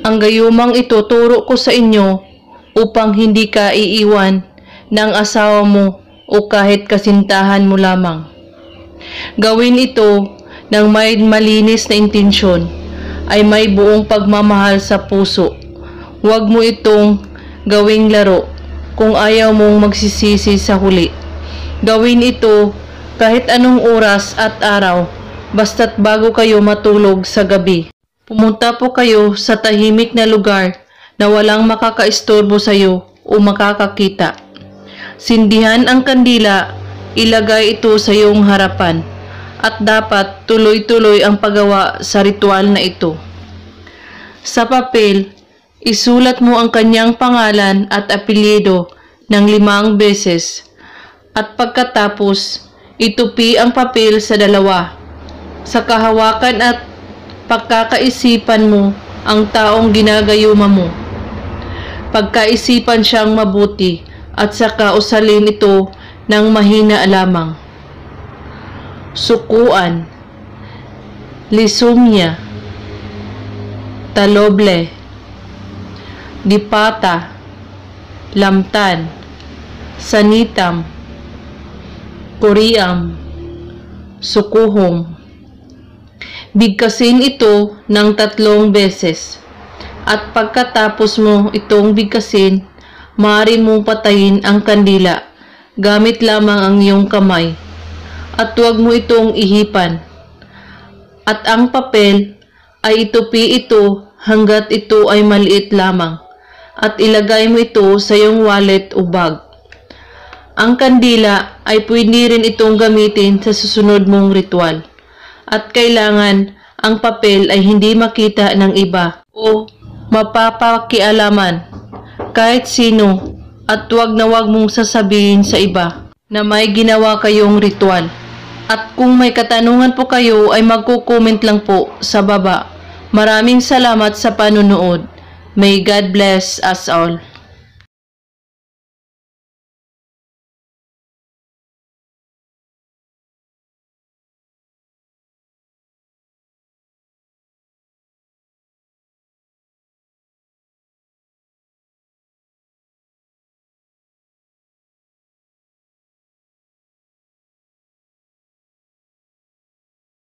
Ang gayumang ituturo ko sa inyo upang hindi ka iiwan ng asawa mo o kahit kasintahan mo lamang. Gawin ito ng may malinis na intensyon, ay may buong pagmamahal sa puso. Huwag mo itong gawing laro kung ayaw mong magsisisi sa huli. Gawin ito kahit anong oras at araw, basta't bago kayo matulog sa gabi. Pumunta po kayo sa tahimik na lugar na walang makakaistorbo sa iyo o makakakita. Sindihan ang kandila, ilagay ito sa iyong harapan, at dapat tuloy-tuloy ang paggawa sa ritual na ito. Sa papel, isulat mo ang kanyang pangalan at apelyido ng 5 beses, at pagkatapos, itupi ang papel sa dalawa. Sa kahawakan at pagkakaisipan mo ang taong ginagayuma mo. Pagkaisipan siyang mabuti at saka usalin ito ng mahina lamang. Sukuan, lisumya, taloble, dipata, lamtan, sanitam, kuriam, sukuhom. Bigkasin ito ng 3 beses. At pagkatapos mo itong bigkasin, maaari mong patayin ang kandila gamit lamang ang iyong kamay. At huwag mo itong ihipan. At ang papel ay itupi ito hanggat ito ay maliit lamang. At ilagay mo ito sa iyong wallet o bag. Ang kandila ay pwede rin itong gamitin sa susunod mong ritual. At kailangan ang papel ay hindi makita ng iba o mapapakialaman kahit sino, at huwag na huwag mong sasabihin sa iba na may ginawa kayong ritual. At kung may katanungan po kayo ay magko-comment lang po sa baba. Maraming salamat sa panunood. May God bless us all.